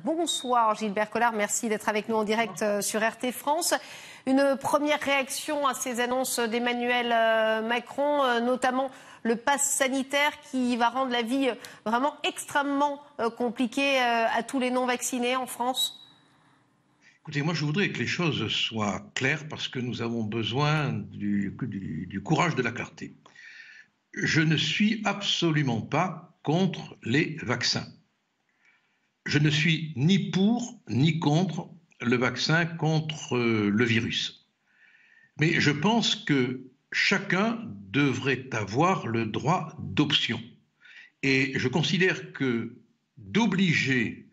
Bonsoir Gilbert Collard, merci d'être avec nous en direct sur RT France. Une première réaction à ces annonces d'Emmanuel Macron, notamment le pass sanitaire qui va rendre la vie vraiment extrêmement compliquée à tous les non-vaccinés en France. Écoutez, moi je voudrais que les choses soient claires parce que nous avons besoin du courage de la clarté. Je ne suis absolument pas contre les vaccins. Je ne suis ni pour ni contre le vaccin contre le virus. Mais je pense que chacun devrait avoir le droit d'option. Et je considère que d'obliger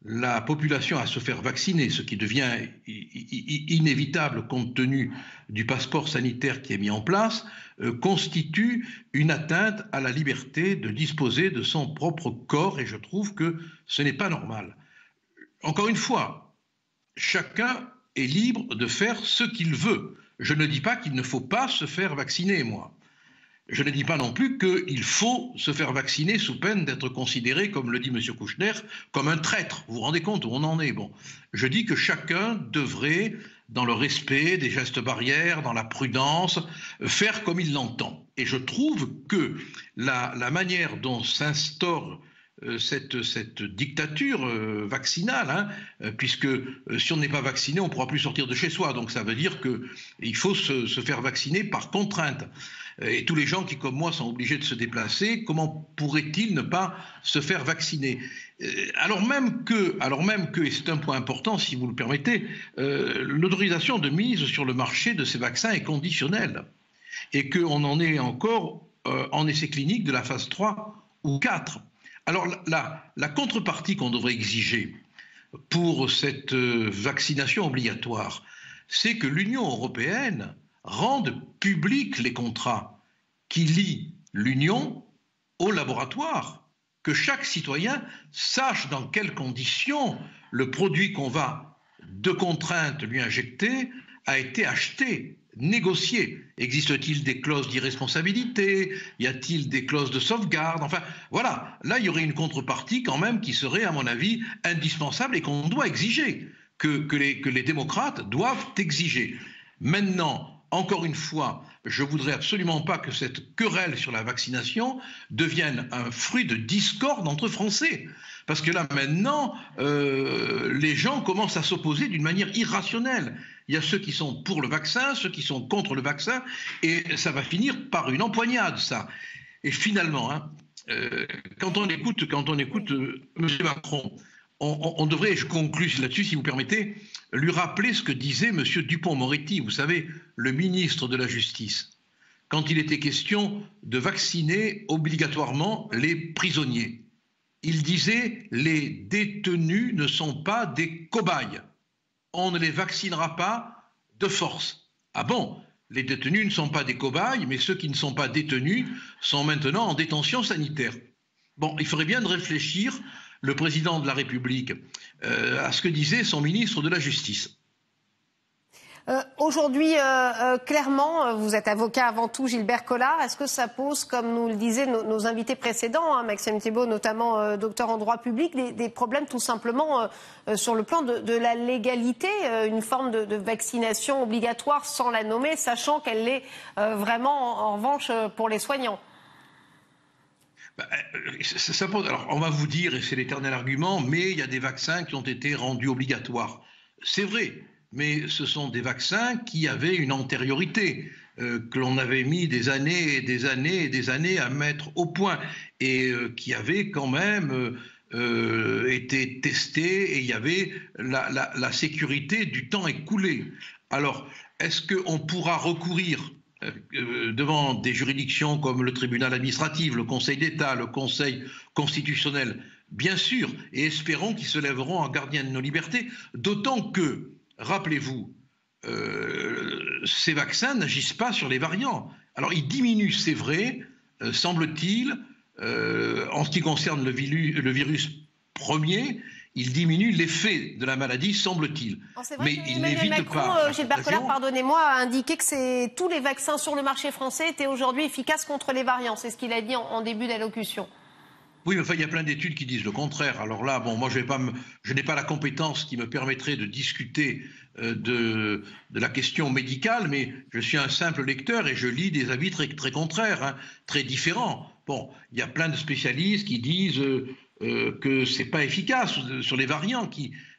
la population à se faire vacciner, ce qui devient inévitable compte tenu du passeport sanitaire qui est mis en place, constitue une atteinte à la liberté de disposer de son propre corps et je trouve que ce n'est pas normal. Encore une fois, chacun est libre de faire ce qu'il veut. Je ne dis pas qu'il ne faut pas se faire vacciner, moi. Je ne dis pas non plus qu'il faut se faire vacciner sous peine d'être considéré, comme le dit M. Kouchner, comme un traître. Vous vous rendez compte où on en est? Bon, je dis que chacun devrait, dans le respect des gestes barrières, dans la prudence, faire comme il l'entend. Et je trouve que la manière dont s'instaure cette dictature vaccinale, puisque si on n'est pas vacciné, on ne pourra plus sortir de chez soi. Donc ça veut dire qu'il faut se faire vacciner par contrainte. Et tous les gens qui, comme moi, sont obligés de se déplacer, comment pourraient-ils ne pas se faire vacciner? Alors même que, et c'est un point important si vous le permettez, l'autorisation de mise sur le marché de ces vaccins est conditionnelle et qu'on en est encore en essai clinique de la phase 3 ou 4. Alors la contrepartie qu'on devrait exiger pour cette vaccination obligatoire, c'est que l'Union européenne rende publics les contrats qui lient l'Union au laboratoire, que chaque citoyen sache dans quelles conditions le produit qu'on va de contrainte lui injecter a été acheté, négocié. Existe-t-il des clauses d'irresponsabilité? Y a-t-il des clauses de sauvegarde? Enfin, voilà. Là, il y aurait une contrepartie quand même qui serait, à mon avis, indispensable et qu'on doit exiger, que les démocrates doivent exiger. Maintenant, encore une fois, je ne voudrais absolument pas que cette querelle sur la vaccination devienne un fruit de discorde entre Français. Parce que là, maintenant, les gens commencent à s'opposer d'une manière irrationnelle. Il y a ceux qui sont pour le vaccin, ceux qui sont contre le vaccin, et ça va finir par une empoignade, ça. Et finalement, quand on écoute M. Macron, on devrait, et je conclus là-dessus si vous permettez, lui rappeler ce que disait M. Dupond-Moretti, vous savez, le ministre de la Justice, quand il était question de vacciner obligatoirement les prisonniers. Il disait « les détenus ne sont pas des cobayes, on ne les vaccinera pas de force ». Ah bon, les détenus ne sont pas des cobayes, mais ceux qui ne sont pas détenus sont maintenant en détention sanitaire. Bon, il faudrait bien de réfléchir, le président de la République, à ce que disait son ministre de la Justice. Aujourd'hui, clairement, vous êtes avocat avant tout, Gilbert Collard. Est-ce que ça pose, comme nous le disaient nos invités précédents, Maxime Thibault, notamment docteur en droit public, des problèmes tout simplement sur le plan de la légalité, une forme de vaccination obligatoire sans la nommer, sachant qu'elle l'est vraiment en revanche pour les soignants? Ça pose, alors on va vous dire, et c'est l'éternel argument, mais il y a des vaccins qui ont été rendus obligatoires. C'est vrai, mais ce sont des vaccins qui avaient une antériorité, que l'on avait mis des années et des années et des années à mettre au point, et qui avaient quand même été testés, et il y avait la sécurité du temps écoulé. Alors, est-ce qu'on pourra recourir devant des juridictions comme le tribunal administratif, le Conseil d'État, le Conseil constitutionnel? Bien sûr, et espérons qu'ils se lèveront en gardiens de nos libertés, d'autant que, rappelez-vous, ces vaccins n'agissent pas sur les variants. Alors ils diminuent, c'est vrai, semble-t-il, en ce qui concerne le virus premier, il diminue l'effet de la maladie, semble-t-il. Mais il n'évite pas. Gilbert Collard, pardonnez-moi, a indiqué que tous les vaccins sur le marché français étaient aujourd'hui efficaces contre les variants. C'est ce qu'il a dit en début d'allocution. Oui, mais enfin, il y a plein d'études qui disent le contraire. Alors là, bon, moi, je n'ai pas la compétence qui me permettrait de discuter de la question médicale, mais je suis un simple lecteur et je lis des avis très, très contraires, hein, très différents. Bon, il y a plein de spécialistes qui disent que c'est pas efficace sur les variants.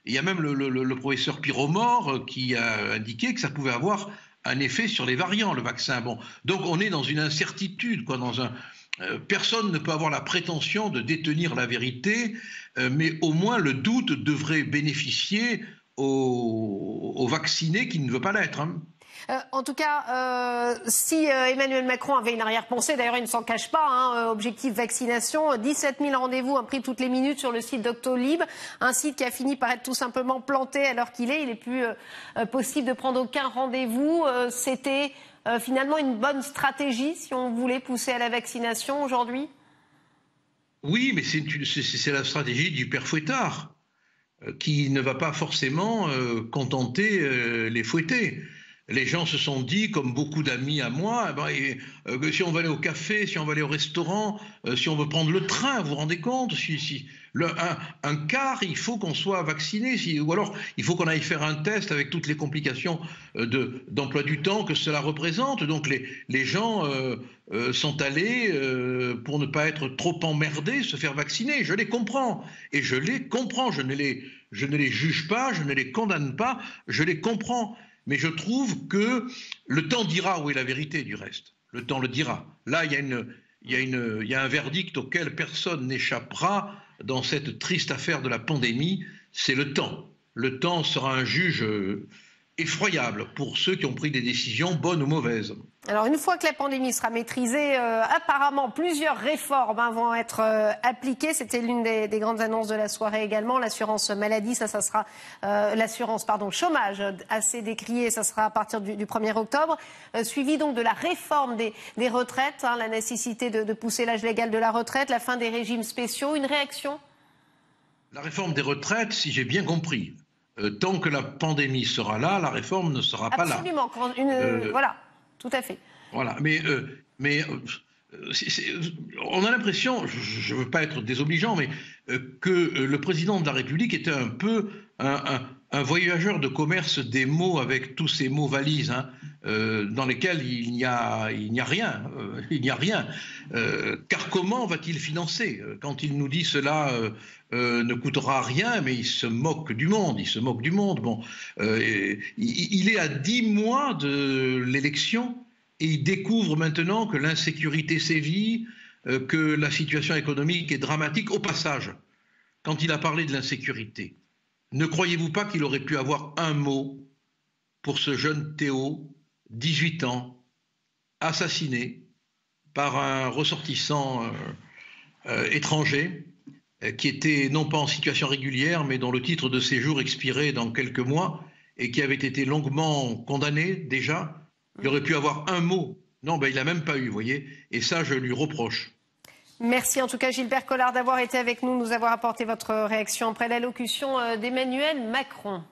Il y a même le professeur Piromore qui a indiqué que ça pouvait avoir un effet sur les variants, le vaccin. Bon, donc on est dans une incertitude, quoi, personne ne peut avoir la prétention de détenir la vérité, mais au moins le doute devrait bénéficier aux vaccinés qui ne veulent pas l'être. Hein. En tout cas, si Emmanuel Macron avait une arrière-pensée, d'ailleurs il ne s'en cache pas, hein, objectif vaccination, 17 000 rendez-vous pris toutes les minutes sur le site Doctolib, un site qui a fini par être tout simplement planté à l'heure qu'il est. Il n'est plus possible de prendre aucun rendez-vous. C'était finalement une bonne stratégie si on voulait pousser à la vaccination aujourd'hui? Oui, mais c'est la stratégie du père Fouettard, qui ne va pas forcément contenter les fouettés. Les gens se sont dit, comme beaucoup d'amis à moi, si on va aller au café, si on va aller au restaurant, si on veut prendre le train, vous vous rendez compte, un quart, il faut qu'on soit vacciné, ou alors il faut qu'on aille faire un test avec toutes les complications d'emploi du temps que cela représente. Donc les gens sont allés, pour ne pas être trop emmerdés, se faire vacciner. Je les comprends, et je les comprends, je ne les juge pas, je ne les condamne pas, je les comprends. Mais je trouve que le temps dira où est la vérité, du reste. Le temps le dira. Là, il y a un verdict auquel personne n'échappera dans cette triste affaire de la pandémie, c'est le temps. Le temps sera un juge effroyable pour ceux qui ont pris des décisions bonnes ou mauvaises. Alors une fois que la pandémie sera maîtrisée, apparemment plusieurs réformes vont être appliquées. C'était l'une des grandes annonces de la soirée également. L'assurance maladie, ça sera l'assurance chômage, assez décriée, ça sera à partir du 1er octobre. Suivi donc de la réforme des retraites, hein, la nécessité de pousser l'âge légal de la retraite, la fin des régimes spéciaux. Une réaction? La réforme des retraites, si j'ai bien compris, tant que la pandémie sera là, la réforme ne sera pas là. Absolument. Voilà. Tout à fait. Voilà, mais on a l'impression, je ne veux pas être désobligeant, mais que le président de la République était un peu un voyageur de commerce des mots, avec tous ces mots valises, hein, dans lesquels il n'y a rien. Il n'y a rien. Car comment va-t-il financer? Quand il nous dit cela ne coûtera rien, mais il se moque du monde. Il se moque du monde. Bon, il est à 10 mois de l'élection et il découvre maintenant que l'insécurité sévit, que la situation économique est dramatique. Au passage, quand il a parlé de l'insécurité, ne croyez-vous pas qu'il aurait pu avoir un mot pour ce jeune Théo, 18 ans, assassiné par un ressortissant étranger, qui était non pas en situation régulière, mais dont le titre de séjour expirait dans quelques mois et qui avait été longuement condamné déjà? Il aurait pu avoir un mot. Non, il n'a même pas eu, vous voyez. Et ça, je lui reproche. Merci en tout cas Gilbert Collard d'avoir été avec nous, nous avoir apporté votre réaction après l'allocution d'Emmanuel Macron.